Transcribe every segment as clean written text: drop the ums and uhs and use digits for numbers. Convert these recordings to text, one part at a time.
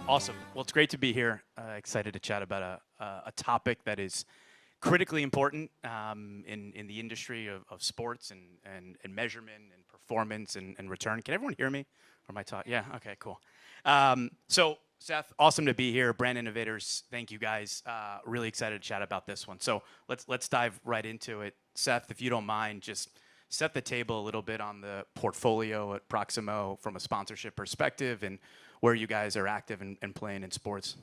Awesome. Well, it's great to be here. Excited to chat about a topic that is critically important in the industry of sports and measurement and performance and return. Can everyone hear me? Or am I talking? Yeah. Okay. Cool. So Seth, awesome to be here. Brand Innovators, thank you guys. Really excited to chat about this one. So let's dive right into it. Seth, if you don't mind, just set the table a little bit on the portfolio at Proximo from a sponsorship perspective and where you guys are active and playing in sports.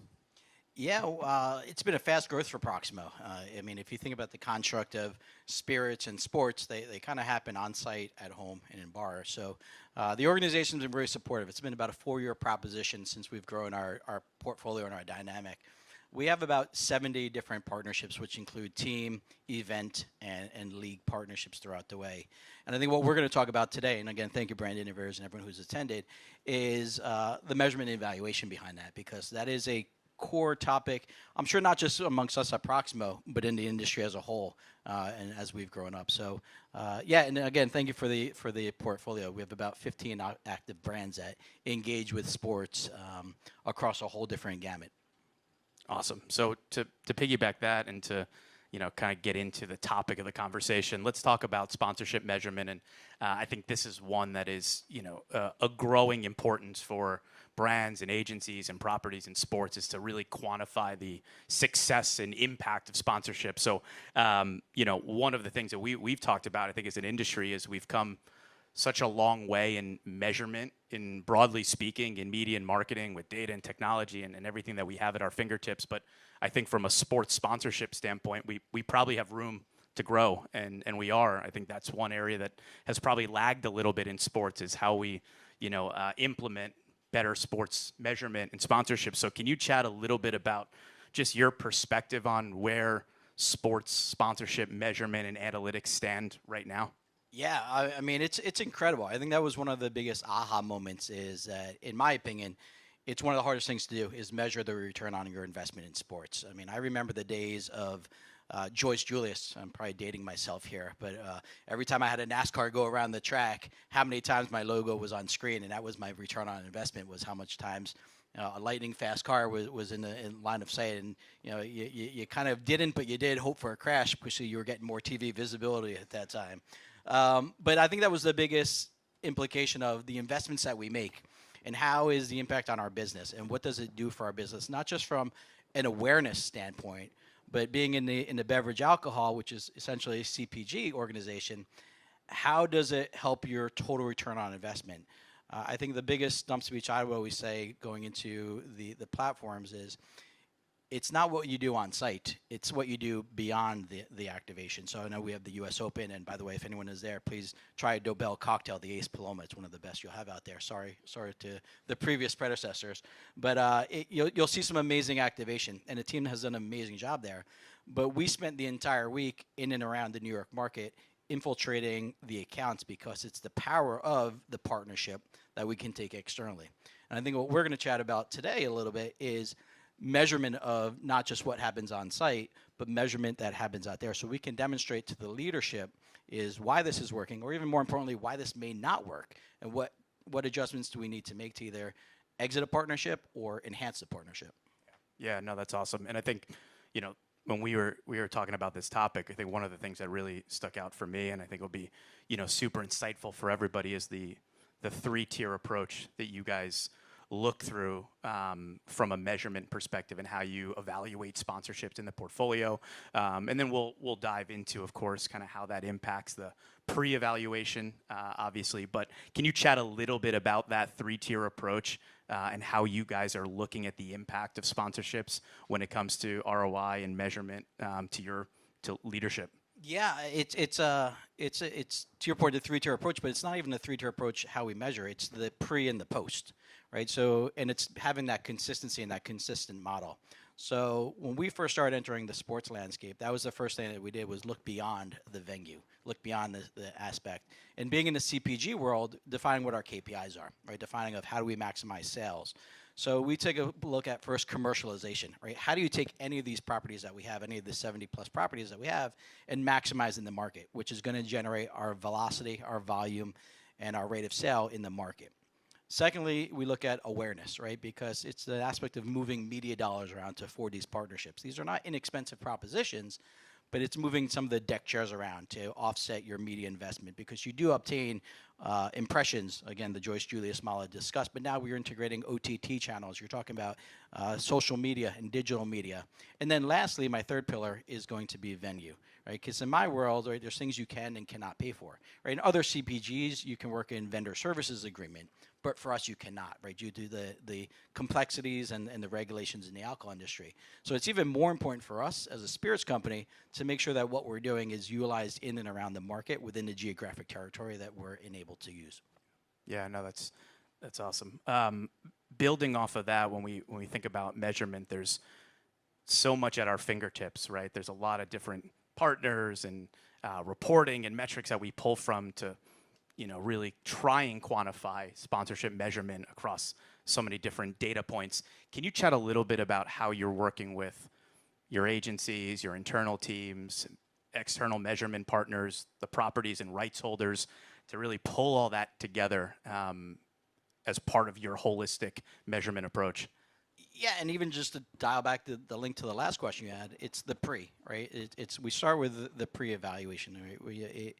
Yeah, it's been a fast growth for Proximo. I mean, if you think about the construct of spirits and sports, they kind of happen on site, at home, and in bars. So the organization's been very supportive. It's been about a 4-year proposition since we've grown our portfolio and our dynamic. We have about 70 different partnerships, which include team, event, and league partnerships throughout the way. And I think what we're going to talk about today, and again, thank you, Brand Innovators and everyone who's attended, is the measurement and evaluation behind that, because that is a core topic, I'm sure not just amongst us at Proximo, but in the industry as a whole, and as we've grown up. So, yeah, and again, thank you for the portfolio. We have about 15 active brands that engage with sports across a whole different gamut. Awesome. So to piggyback that and to kind of get into the topic of the conversation, let's talk about sponsorship measurement. And I think this is one that is a growing importance for brands and agencies and properties in sports, is to really quantify the success and impact of sponsorship. So one of the things that we've talked about, I think, as an industry, is we've come such a long way in measurement, in broadly speaking, in media and marketing, with data and technology and everything that we have at our fingertips. But I think from a sports sponsorship standpoint, we probably have room to grow, and we are. I think that's one area that has probably lagged a little bit in sports, is how we implement better sports measurement and sponsorship. So can you chat a little bit about just your perspective on where sports sponsorship measurement and analytics stand right now? Yeah, I mean, it's incredible. I think that was one of the biggest aha moments, is that, in my opinion, it's one of the hardest things to do, is measure the return on your investment in sports. I mean, I remember the days of Joyce Julius. I'm probably dating myself here, but every time I had a NASCAR go around the track, how many times my logo was on screen, and that was my return on investment, was how much times a lightning fast car was in line of sight. And you kind of didn't, but you did hope for a crash, because you were getting more TV visibility at that time. But I think that was the biggest implication of the investments that we make, and how is the impact on our business, and what does it do for our business, not just from an awareness standpoint, but being in the beverage alcohol, which is essentially a CPG organization, how does it help your total return on investment? I think the biggest stump speech I would always say going into the platforms is, it's not what you do on site, it's what you do beyond the activation. So I know we have the U.S. Open, and by the way, if anyone is there, please try a Dobel cocktail, the Ace Paloma. It's one of the best you'll have out there. Sorry to the previous predecessors. But you'll see some amazing activation, and the team has done an amazing job there. But we spent the entire week in and around the New York market infiltrating the accounts, because it's the power of the partnership that we can take externally. And I think what we're going to chat about today a little bit is measurement of not just what happens on site, but measurement that happens out there, so we can demonstrate to the leadership is why this is working, or even more importantly, why this may not work, and what adjustments do we need to make to either exit a partnership or enhance the partnership. Yeah, no, that's awesome. And I think, when we were talking about this topic, I think one of the things that really stuck out for me, and I think will be, super insightful for everybody, is the 3-tier approach that you guys look through from a measurement perspective, and how you evaluate sponsorships in the portfolio. And then we'll dive into, of course, kind of how that impacts the pre-evaluation, obviously. But can you chat a little bit about that 3-tier approach and how you guys are looking at the impact of sponsorships when it comes to ROI and measurement to leadership? Yeah, it's to your point, the 3-tier approach, but it's not even a 3-tier approach how we measure. It's the pre and the post, right? So, and it's having that consistency and that consistent model. So when we first started entering the sports landscape, that was the first thing that we did, was look beyond the venue, look beyond the aspect. And being in the CPG world, defining what our KPIs are, right? Defining of how do we maximize sales. So we take a look at first commercialization, right? How do you take any of these properties that we have, any of the 70 plus properties that we have, and maximize in the market, which is going to generate our velocity, our volume, and our rate of sale in the market. Secondly, we look at awareness, right? Because it's the aspect of moving media dollars around to afford these partnerships. These are not inexpensive propositions, but it's moving some of the deck chairs around to offset your media investment because you do obtain impressions. Again, the Joyce Julius model discussed, but now we're integrating OTT channels. You're talking about social media and digital media. And then lastly, my third pillar is going to be venue, right? Because in my world, right, there's things you can and cannot pay for, right? In other CPGs, you can work in vendor services agreement, but for us, you cannot, right, due to the complexities and the regulations in the alcohol industry. So it's even more important for us as a spirits company to make sure that what we're doing is utilized in and around the market within the geographic territory that we're enabled to use. Yeah, no, that's awesome. Building off of that, when we think about measurement, there's so much at our fingertips, right? There's a lot of different partners and reporting and metrics that we pull from to, really try and quantify sponsorship measurement across so many different data points. Can you chat a little bit about how you're working with your agencies, your internal teams, external measurement partners, the properties and rights holders to really pull all that together as part of your holistic measurement approach? Yeah, and even just to dial back the link to the last question you had, it's the pre, right? We start with the pre-evaluation, right?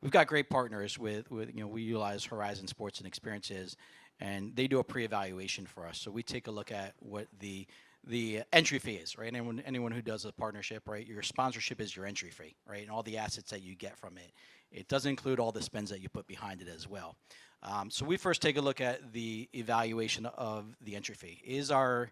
We've got great partners with we utilize Horizon Sports and Experiences, and they do a pre-evaluation for us. So we take a look at what the entry fee is, right? Anyone who does a partnership, right? Your sponsorship is your entry fee, right? And all the assets that you get from it. It does include all the spends that you put behind it as well. So we first take a look at the evaluation of the entry fee. Is our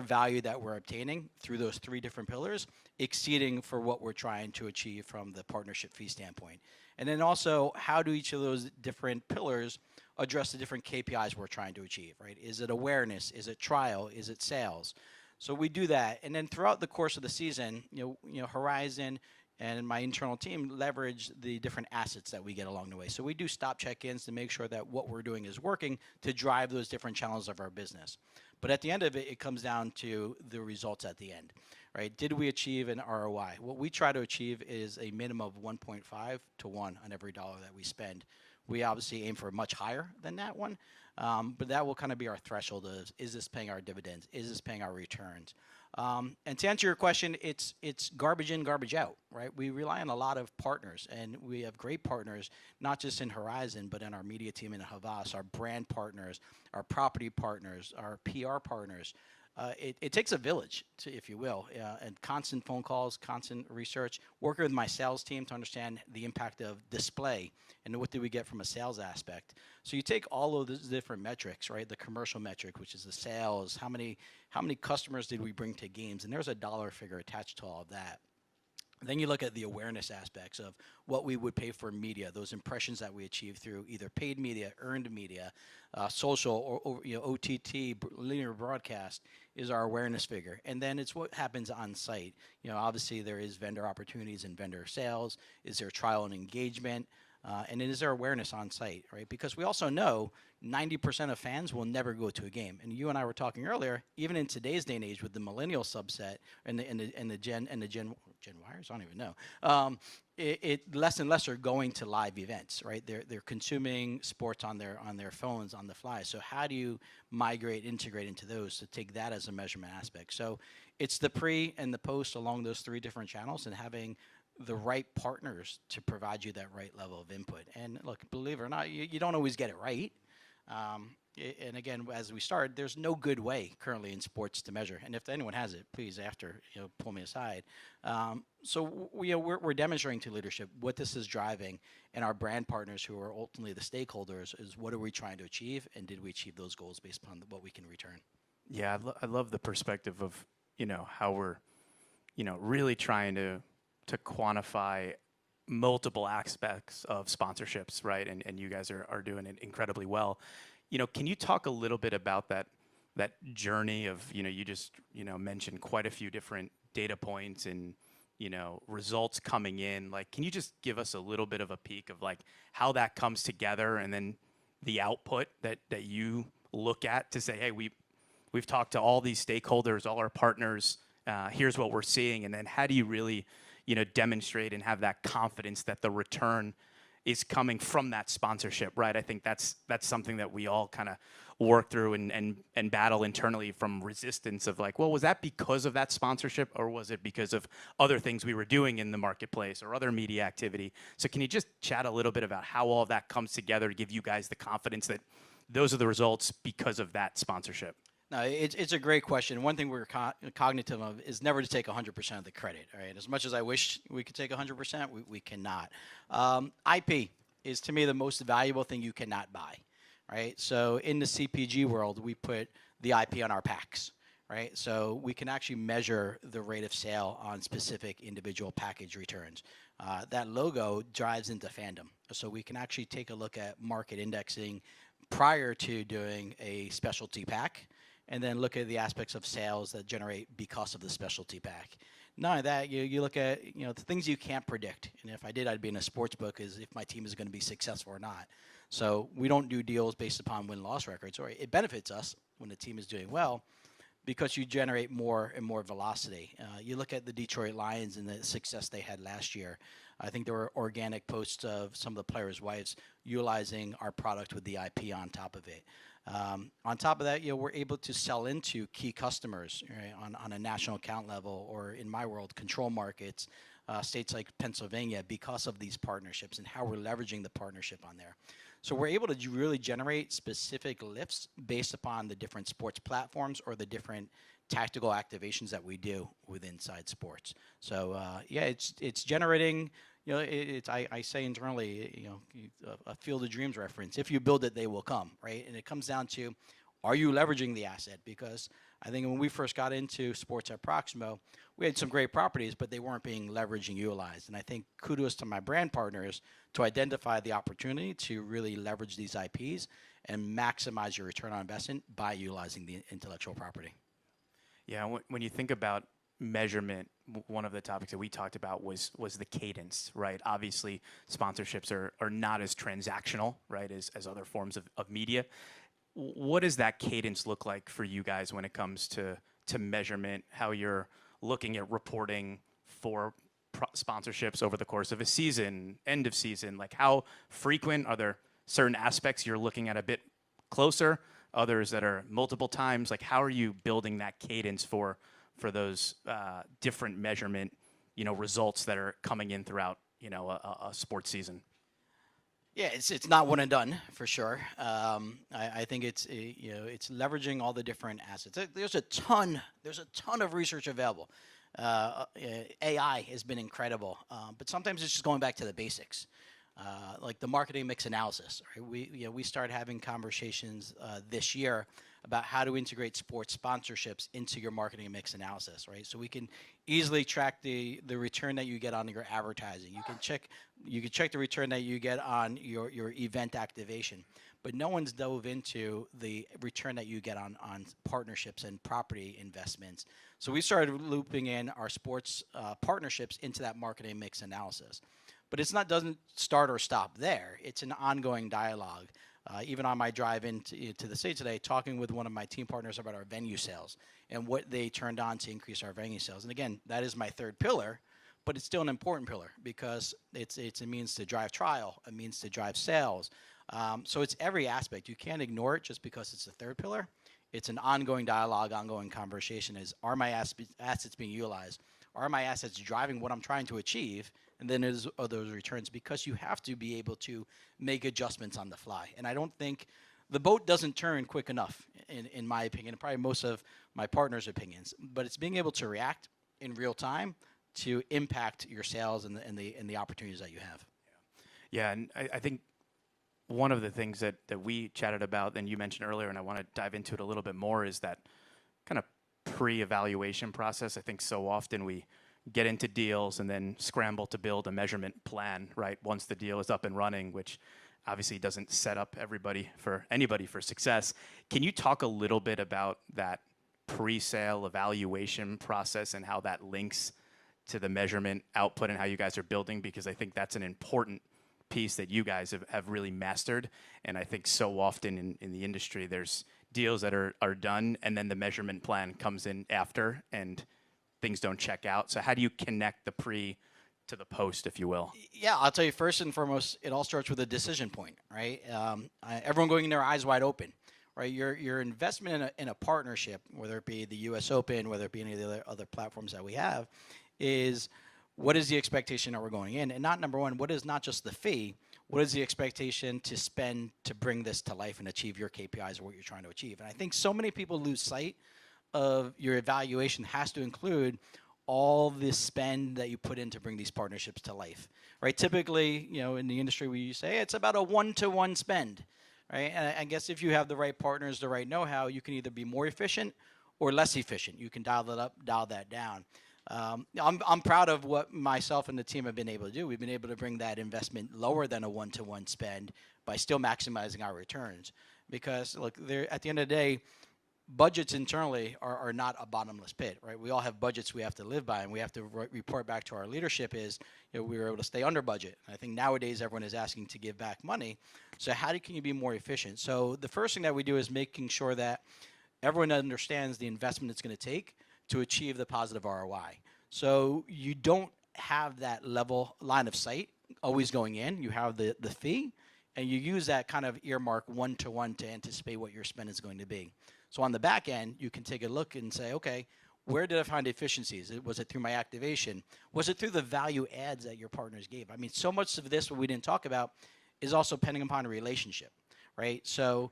value that we're obtaining through those three different pillars exceeding for what we're trying to achieve from the partnership fee standpoint? And then also, how do each of those different pillars address the different KPIs we're trying to achieve, right? Is it awareness? Is it trial? Is it sales? So we do that. And then throughout the course of the season, Horizon and my internal team leverage the different assets that we get along the way. So we do stop check-ins to make sure that what we're doing is working to drive those different channels of our business. But at the end of it, it comes down to the results at the end, right? Did we achieve an ROI? What we try to achieve is a minimum of 1.5 to 1 on every dollar that we spend. We obviously aim for much higher than that one, but that will kind of be our threshold of, is this paying our dividends? Is this paying our returns? And to answer your question, it's garbage in, garbage out, right? We rely on a lot of partners, and we have great partners, not just in Horizon, but in our media team in Havas, our brand partners, our property partners, our PR partners. It takes a village, if you will, and constant phone calls, constant research, working with my sales team to understand the impact of display and what do we get from a sales aspect. So you take all of those different metrics, right? The commercial metric, which is the sales, how many customers did we bring to games, and there's a dollar figure attached to all of that. Then you look at the awareness aspects of what we would pay for media, those impressions that we achieve through either paid media, earned media, social, or OTT, linear broadcast is our awareness figure. And then it's what happens on site. Obviously there is vendor opportunities and vendor sales. Is there trial and engagement? And is there awareness on site, right? Because we also know 90% of fans will never go to a game. And you and I were talking earlier, even in today's day and age with the millennial subset and the Gen Yers, I don't even know. It less and less are going to live events, right? They're consuming sports on their phones on the fly. So how do you integrate into those to take that as a measurement aspect? So it's the pre and the post along those three different channels and having the right partners to provide you that right level of input. And look, believe it or not, you don't always get it right. And again, as we started, there's no good way currently in sports to measure. And if anyone has it, please after pull me aside. So we're demonstrating to leadership what this is driving, and our brand partners, who are ultimately the stakeholders, is what are we trying to achieve, and did we achieve those goals based upon what we can return? Yeah, I love the perspective of how we're really trying to quantify multiple aspects of sponsorships, right? And you guys are doing it incredibly well. Can you talk a little bit about that journey of, you just, mentioned quite a few different data points and, results coming in. Like, can you just give us a little bit of a peek of like how that comes together and then the output that you look at to say, hey, we've talked to all these stakeholders, all our partners, here's what we're seeing. And then how do you really demonstrate and have that confidence that the return is coming from that sponsorship, right? I think that's something that we all kind of work through and battle internally from resistance of like, well, was that because of that sponsorship or was it because of other things we were doing in the marketplace or other media activity? So can you just chat a little bit about how all of that comes together to give you guys the confidence that those are the results because of that sponsorship? No, it's a great question. One thing we're cognitive of is never to take 100% of the credit. All right, as much as I wish we could take 100%, we cannot. IP is to me the most valuable thing you cannot buy. Right, so in the CPG world, we put the IP on our packs. Right, so we can actually measure the rate of sale on specific individual package returns. That logo drives into fandom, so we can actually take a look at market indexing prior to doing a specialty pack, and then look at the aspects of sales that generate because of the specialty pack. Not only that, you look at the things you can't predict. And if I did, I'd be in a sports book, is if my team is going to be successful or not. So we don't do deals based upon win-loss records. Or it benefits us when the team is doing well because you generate more and more velocity. You look at the Detroit Lions and the success they had last year. I think there were organic posts of some of the players' wives utilizing our product with the IP on top of it. On top of that, we're able to sell into key customers, right, on a national account level, or in my world, control markets, states like Pennsylvania, because of these partnerships and how we're leveraging the partnership on there. So we're able to really generate specific lifts based upon the different sports platforms or the different tactical activations that we do with inside sports. So it's generating. I say internally, a Field of Dreams reference. If you build it, they will come, right? And it comes down to, are you leveraging the asset? Because I think when we first got into sports at Proximo, we had some great properties, but they weren't being leveraged and utilized. And I think kudos to my brand partners to identify the opportunity to really leverage these IPs and maximize your return on investment by utilizing the intellectual property. Yeah, when you think about measurement, one of the topics that we talked about was the cadence, right? Obviously, sponsorships are not as transactional, right, as other forms of media. What does that cadence look like for you guys when it comes to measurement, how you're looking at reporting for sponsorships over the course of a season, end of season? Like, how frequent? Are there certain aspects you're looking at a bit closer, others that are multiple times? Like, how are you building that cadence for those different measurement, results that are coming in throughout, a sports season? Yeah, it's not one and done for sure. I think it's leveraging all the different assets. There's a ton of research available. AI has been incredible, but sometimes it's just going back to the basics, like the marketing mix analysis. Right? We started having conversations this year about how to integrate sports sponsorships into your marketing mix analysis, right? So we can easily track the return that you get on your advertising. You can check the return that you get on your event activation, but no one's dove into the return that you get on partnerships and property investments. So we started looping in our sports partnerships into that marketing mix analysis. But doesn't start or stop there. It's an ongoing dialogue. Even on my drive into the state today, talking with one of my team partners about our venue sales and what they turned on to increase our venue sales. And again, that is my third pillar, but it's still an important pillar because it's a means to drive trial, a means to drive sales. So it's every aspect. You can't ignore it just because it's the third pillar. It's an ongoing dialogue, ongoing conversation. Are my assets being utilized? Are my assets driving what I'm trying to achieve? And then are those returns, because you have to be able to make adjustments on the fly. And I don't think the boat doesn't turn quick enough, in my opinion, and probably most of my partners' opinions. But it's being able to react in real time to impact your sales and the opportunities that you have. Yeah, and I think one of the things that we chatted about, and you mentioned earlier, and I want to dive into it a little bit more, is that kind of pre-evaluation process. I think so often we get into deals and then scramble to build a measurement plan, right, once the deal is up and running, which obviously doesn't set up anybody for success. Can you talk a little bit about that pre-sale evaluation process and how that links to the measurement output and how you guys are building? Because I think that's an important piece that you guys have really mastered. And I think so often in the industry, there's deals that are done and then the measurement plan comes in after and things don't check out. So how do you connect the pre to the post, if you will? Yeah, I'll tell you, first and foremost, it all starts with a decision point, right? Everyone going in there eyes wide open, right? Your investment in a partnership, whether it be the U.S. Open, whether it be any of the other platforms that we have, is what is the expectation that we're going in? And not number one, what is not just the fee, what is the expectation to spend to bring this to life and achieve your KPIs or what you're trying to achieve? And I think so many people lose sight of your evaluation has to include all the spend that you put in to bring these partnerships to life, right? Typically, in the industry, we say hey, it's about a 1-to-1 spend, right? And I guess if you have the right partners, the right know-how, you can either be more efficient or less efficient. You can dial that up, dial that down. I'm proud of what myself and the team have been able to do. We've been able to bring that investment lower than a 1-to-1 spend by still maximizing our returns. Because look, at the end of the day, budgets internally are not a bottomless pit, right? We all have budgets we have to live by, and we have to report back to our leadership is, we were able to stay under budget. And I think nowadays everyone is asking to give back money. So can you be more efficient? So the first thing that we do is making sure that everyone understands the investment it's going to take to achieve the positive ROI. So you don't have that level line of sight always going in. You have the fee, and you use that kind of earmark 1-to-1 to anticipate what your spend is going to be. So on the back end, you can take a look and say, okay, where did I find efficiencies? Was it through my activation? Was it through the value adds that your partners gave? I mean, so much of this, what we didn't talk about, is also depending upon a relationship, right? So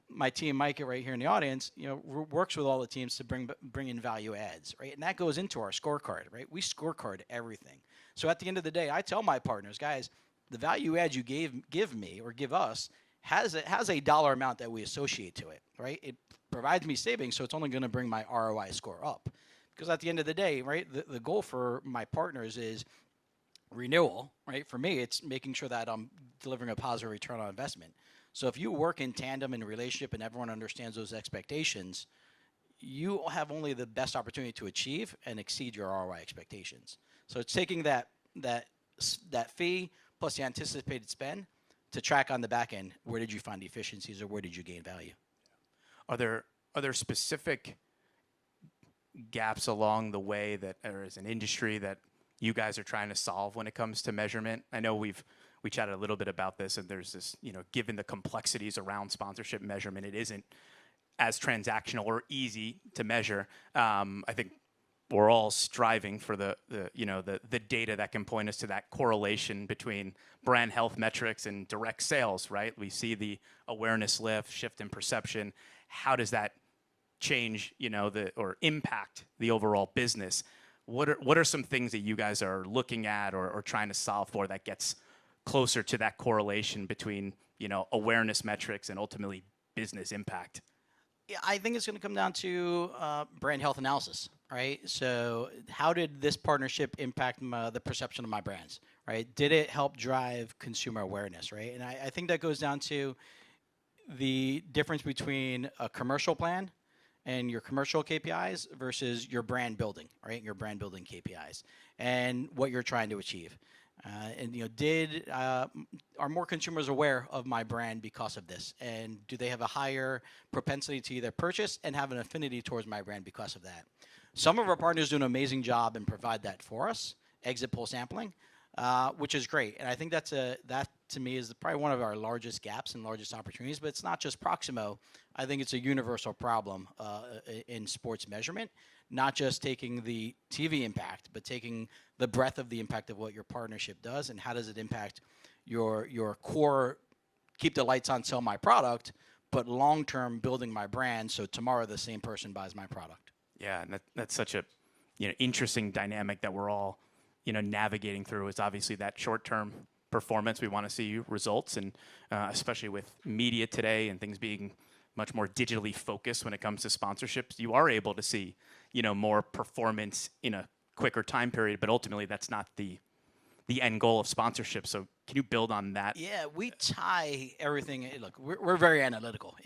my team, Micah, right here in the audience, works with all the teams to bring in value adds, right? And that goes into our scorecard, right? We scorecard everything. So at the end of the day, I tell my partners, guys, the value add you give me or give us has a dollar amount that we associate to it, right? It provides me savings, so it's only going to bring my ROI score up. Because at the end of the day, right, the goal for my partners is renewal, right? For me, it's making sure that I'm delivering a positive return on investment. So if you work in tandem in a relationship and everyone understands those expectations, you have only the best opportunity to achieve and exceed your ROI expectations. So it's taking that fee plus the anticipated spend to track on the back end, where did you find efficiencies or where did you gain value? Are there specific gaps along the way that, or as an industry, that you guys are trying to solve when it comes to measurement? I know we chatted a little bit about this, and there's this, given the complexities around sponsorship measurement, it isn't as transactional or easy to measure. I think we're all striving for the data that can point us to that correlation between brand health metrics and direct sales, right? We see the awareness lift, shift in perception. How does that change, or impact the overall business? What are some things that you guys are looking at or trying to solve for that gets closer to that correlation between, awareness metrics and ultimately business impact? Yeah, I think it's going to come down to brand health analysis, right? So how did this partnership impact the perception of my brands, right? Did it help drive consumer awareness, right? And I think that goes down to the difference between a commercial plan and your commercial KPIs versus your brand building, right? Your brand building KPIs and what you're trying to achieve. Are more consumers aware of my brand because of this? And do they have a higher propensity to either purchase and have an affinity towards my brand because of that? Some of our partners do an amazing job and provide that for us, exit poll sampling, which is great. And I think that to me is probably one of our largest gaps and largest opportunities. But it's not just Proximo. I think it's a universal problem in sports measurement. Not just taking the TV impact, but taking the breadth of the impact of what your partnership does and how does it impact your core, keep the lights on, sell my product, but long-term building my brand so tomorrow the same person buys my product. Yeah, and that's such a interesting dynamic that we're all navigating through. It's obviously that short-term performance. We want to see results, and especially with media today and things being much more digitally focused when it comes to sponsorships, you are able to see more performance in a quicker time period, but ultimately that's not the end goal of sponsorship. So can you build on that? Yeah, we tie everything. Look, we're very analytical.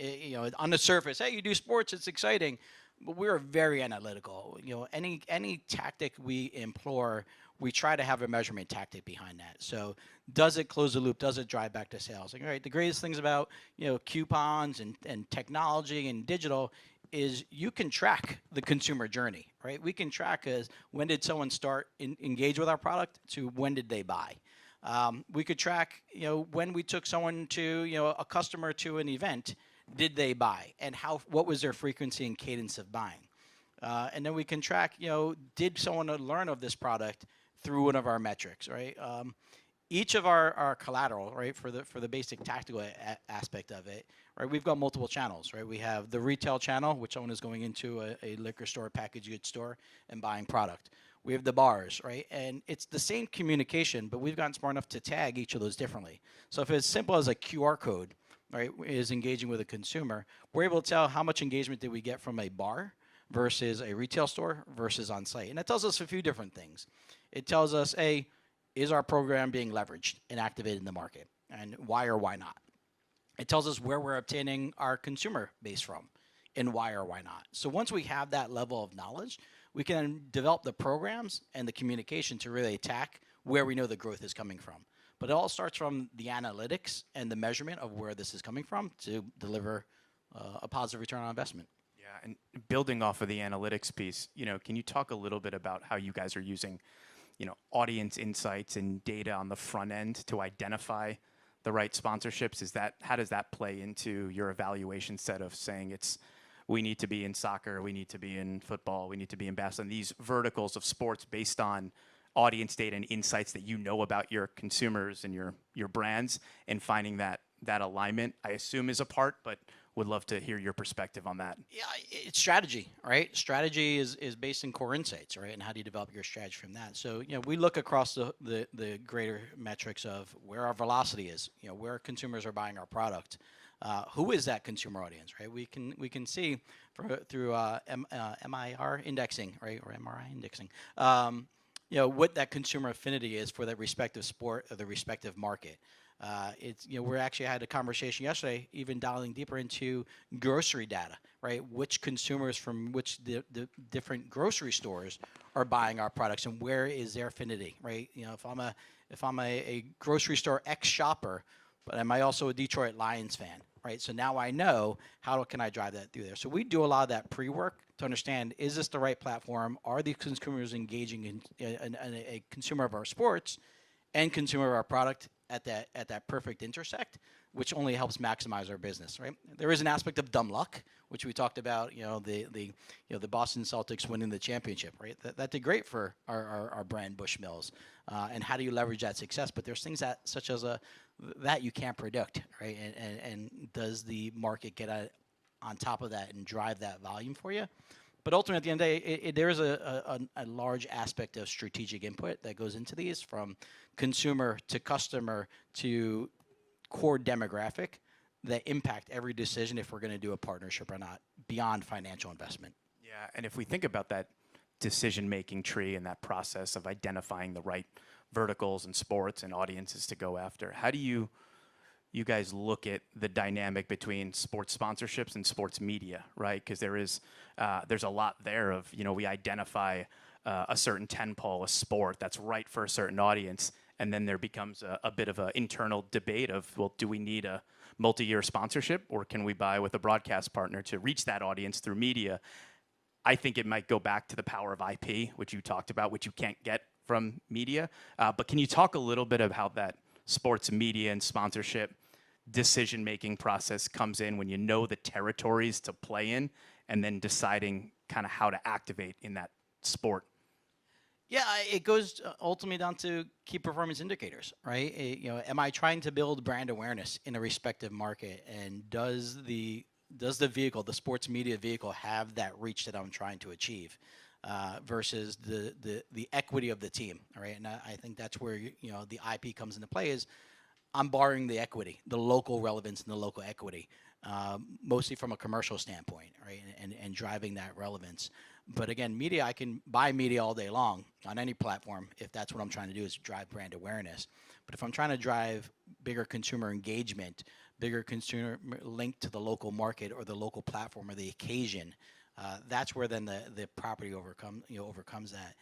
On the surface, hey, you do sports, it's exciting, but we're very analytical. Any tactic we employ, we try to have a measurement tactic behind that. So does it close the loop? Does it drive back to sales? Like, all right, the greatest things about coupons and technology and digital is you can track the consumer journey, right? We can track as when did someone start engage with our product to when did they buy. We could track, when we took someone to, a customer to an event, did they buy, and what was their frequency and cadence of buying. And then we can track, did someone learn of this product through one of our metrics, right? Each of our collateral, right, for the basic tactical aspect of it, right, we've got multiple channels, right? We have the retail channel, which someone is going into a liquor store, packaged goods store, and buying product. We have the bars, right? And it's the same communication, but we've gotten smart enough to tag each of those differently. So if it's simple as a QR code, right, is engaging with a consumer, we're able to tell how much engagement did we get from a bar versus a retail store versus on site. And that tells us a few different things. It tells us, is our program being leveraged and activated in the market, and why or why not? It tells us where we're obtaining our consumer base from, and why or why not. So once we have that level of knowledge, we can develop the programs and the communication to really attack where we know the growth is coming from. But it all starts from the analytics and the measurement of where this is coming from to deliver a positive return on investment. Yeah, and building off of the analytics piece, can you talk a little bit about how you guys are using audience insights and data on the front end to identify the right sponsorships? How does that play into your evaluation set of saying we need to be in soccer, we need to be in football, we need to be in basketball, and these verticals of sports based on audience data and insights that about your consumers and your brands, and finding that alignment, I assume, is a part, but would love to hear your perspective on that. Yeah, it's strategy, right? Strategy is based in core insights, right? And how do you develop your strategy from that? So, we look across the greater metrics of where our velocity is, where consumers are buying our product. Who is that consumer audience, right? We can see through MIR indexing, right, or MRI indexing, what that consumer affinity is for that respective sport or the respective market. We actually had a conversation yesterday, even dialing deeper into grocery data, right? Which consumers from which the different grocery stores are buying our products, and where is their affinity, right? If I'm a grocery store X shopper, but am I also a Detroit Lions fan, right? So now I know how can I drive that through there. So we do a lot of that pre-work to understand, is this the right platform? Are these consumers engaging in a consumer of our sports and consumer of our product at that perfect intersect, which only helps maximize our business, right? There is an aspect of dumb luck, which we talked about, the Boston Celtics winning the championship, right? That did great for our brand Bushmills. And how do you leverage that success? But there's things such as that you can't predict, right? And does the market get on top of that and drive that volume for you? But ultimately, at the end of the day, there is a large aspect of strategic input that goes into these, from consumer to customer to core demographic, that impact every decision if we're going to do a partnership or not, beyond financial investment. Yeah, and if we think about that decision-making tree and that process of identifying the right verticals and sports and audiences to go after, how do you guys look at the dynamic between sports sponsorships and sports media, right? Because there's a lot there of, we identify a certain tentpole, a sport that's right for a certain audience, and then there becomes a bit of an internal debate of, well, do we need a multi-year sponsorship, or can we buy with a broadcast partner to reach that audience through media? I think it might go back to the power of IP, which you talked about, which you can't get from media. But can you talk a little bit about that sports media and sponsorship decision-making process comes in when you know the territories to play in, and then deciding kind of how to activate in that sport? Yeah, it goes ultimately down to key performance indicators, right? Am I trying to build brand awareness in a respective market, and does the vehicle, the sports media vehicle, have that reach that I'm trying to achieve, versus the equity of the team, right? And I think that's where the IP comes into play. Is I'm borrowing the equity, the local relevance and the local equity, mostly from a commercial standpoint, right? And driving that relevance. But again, media, I can buy media all day long on any platform if that's what I'm trying to do, is drive brand awareness. But if I'm trying to drive bigger consumer engagement, bigger consumer link to the local market or the local platform or the occasion, that's where then the property overcomes that.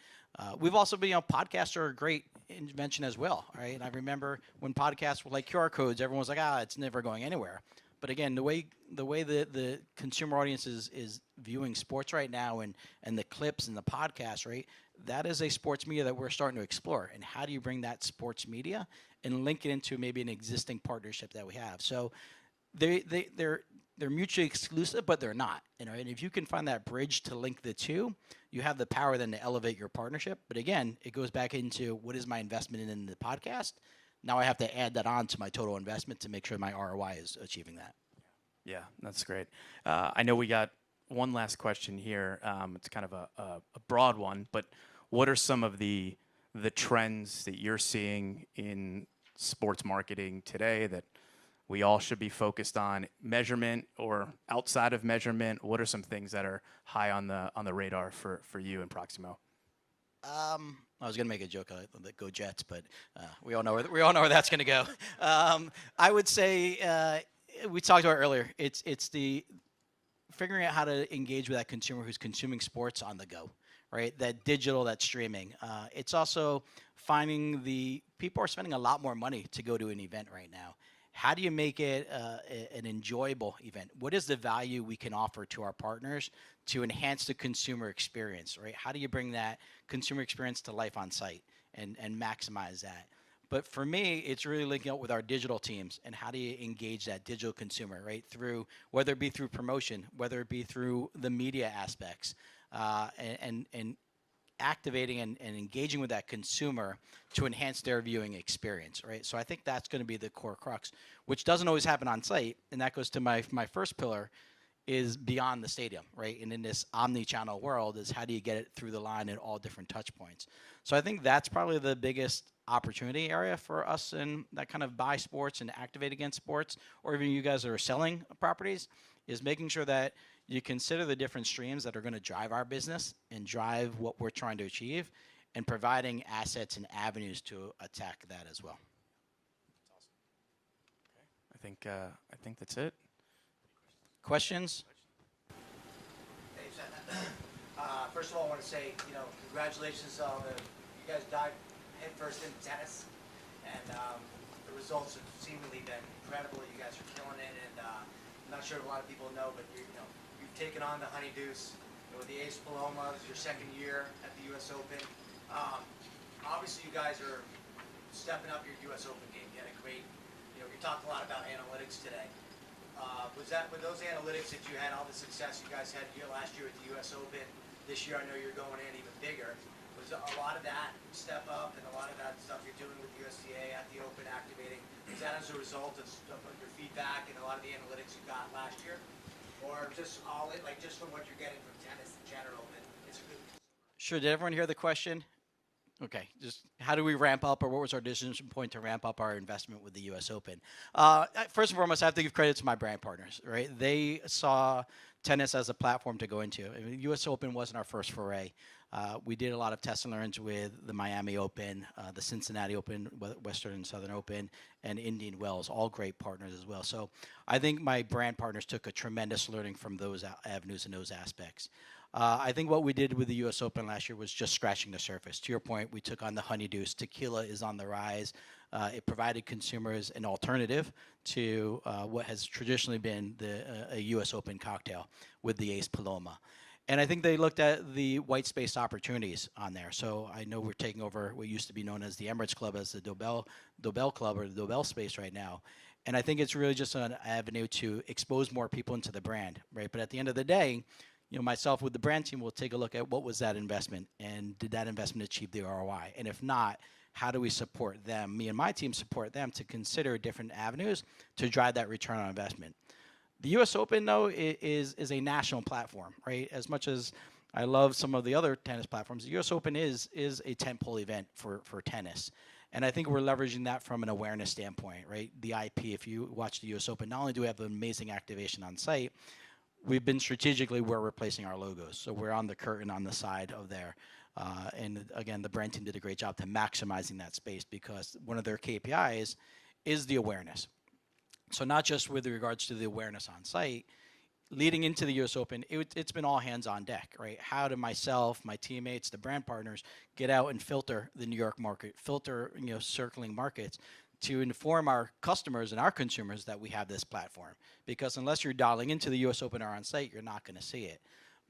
We've also been, podcasts are a great invention as well, right? And I remember when podcasts were like QR codes, everyone was like, it's never going anywhere. But again, the way the consumer audience is viewing sports right now, and the clips and the podcast, right? That is a sports media that we're starting to explore. And how do you bring that sports media and link it into maybe an existing partnership that we have? So they're mutually exclusive, but they're not. And if you can find that bridge to link the two, you have the power then to elevate your partnership. But again, it goes back into what is my investment in the podcast. Now I have to add that on to my total investment to make sure my ROI is achieving that. Yeah, that's great. I know we got one last question here. It's kind of a broad one, but what are some of the trends that you're seeing in sports marketing today that we all should be focused on? Measurement or outside of measurement? What are some things that are high on the radar for you and Proximo? I was gonna make a joke that go Jets, but we all know where that's gonna go. I would say we talked about earlier. It's the figuring out how to engage with that consumer who's consuming sports on the go, right? That digital, that streaming. It's also finding the people are spending a lot more money to go to an event right now. How do you make it an enjoyable event? What is the value we can offer to our partners to enhance the consumer experience, right? How do you bring that consumer experience to life on site and maximize that? But for me, it's really linking up with our digital teams and how do you engage that digital consumer, right? Through, whether it be through promotion, whether it be through the media aspects, and activating and engaging with that consumer to enhance their viewing experience, right? So I think that's going to be the core crux, which doesn't always happen on site. And that goes to my first pillar, is beyond the stadium, right? And in this omni-channel world is how do you get it through the line at all different touch points. So I think that's probably the biggest opportunity area for us in that kind of buy sports and activate against sports, or even you guys that are selling properties, is making sure that you consider the different streams that are going to drive our business and drive what we're trying to achieve, and providing assets and avenues to attack that as well. That's awesome. Okay. I think that's it. Questions? Hey, Seth. First of all, I want to say, congratulations on you guys dived headfirst into tennis, and the results have seemingly been incredible. You guys are killing it, and I'm not sure a lot of people know, but you've taken on the Honeydews with the Ace Paloma. This is your second year at the U.S. Open. Obviously, you guys are stepping up your U.S. Open game. You had a great, you talked a lot about analytics today. With those analytics that you had, all the success you guys had last year at the U.S. Open, this year I know you're going in even bigger. Was a lot of that step up and a lot of that stuff you're doing with USTA at the Open activating, is that as a result of your feedback and a lot of the analytics you got last year? Or just just from what you're getting from tennis in general, that it's a good... Sure, did everyone hear the question? Okay, just how do we ramp up, or what was our decision point to ramp up our investment with the U.S. Open? First and foremost, I have to give credit to my brand partners, right? They saw tennis as a platform to go into. I mean, U.S. Open wasn't our first foray. We did a lot of test and learns with the Miami Open, the Cincinnati Open, Western and Southern Open, and Indian Wells, all great partners as well. So I think my brand partners took a tremendous learning from those avenues and those aspects. I think what we did with the U.S. Open last year was just scratching the surface. To your point, we took on the Honeydews. Tequila is on the rise. It provided consumers an alternative to what has traditionally been a U.S. Open cocktail with the Ace Paloma. And I think they looked at the white space opportunities on there. So I know we're taking over what used to be known as the Emirates Club as the Dobell Club, or the Dobell space right now. And I think it's really just an avenue to expose more people into the brand, right? But at the end of the day, myself with the brand team will take a look at what was that investment, and did that investment achieve the ROI? And if not, how do we support them? Me and my team support them to consider different avenues to drive that return on investment. The U.S. Open, though, is a national platform, right? As much as I love some of the other tennis platforms, the U.S. Open is a tentpole event for tennis. And I think we're leveraging that from an awareness standpoint, right? The IP, if you watch the U.S. Open, not only do we have an amazing activation on site, we've been strategically where we're placing our logos. So we're on the curtain on the side of there. And again, the brand team did a great job to maximizing that space, because one of their KPIs is the awareness. So not just with regards to the awareness on site, leading into the U.S. Open, it's been all hands on deck, right? How do myself, my teammates, the brand partners get out and filter the New York market, filter, circling markets to inform our customers and our consumers that we have this platform. Because unless you're dialing into the U.S. Open or on site, you're not going to see it.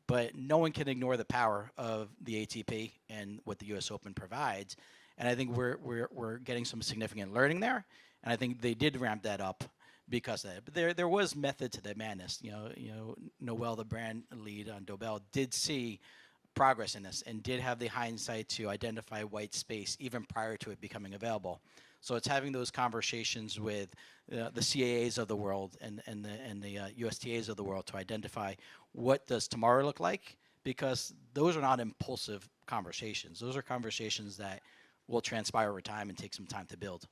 But no one can ignore the power of the ATP and what the U.S. Open provides. And I think we're getting some significant learning there. And I think they did ramp that up because of that. But there was method to the madness. Noel, the brand lead on Dobell, did see progress in this and did have the hindsight to identify white space even prior to it becoming available. So it's having those conversations with the CAAs of the world and the USTAs of the world to identify what does tomorrow look like, because those are not impulsive conversations. Those are conversations that will transpire over time and take some time to build.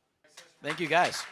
Thank you, guys.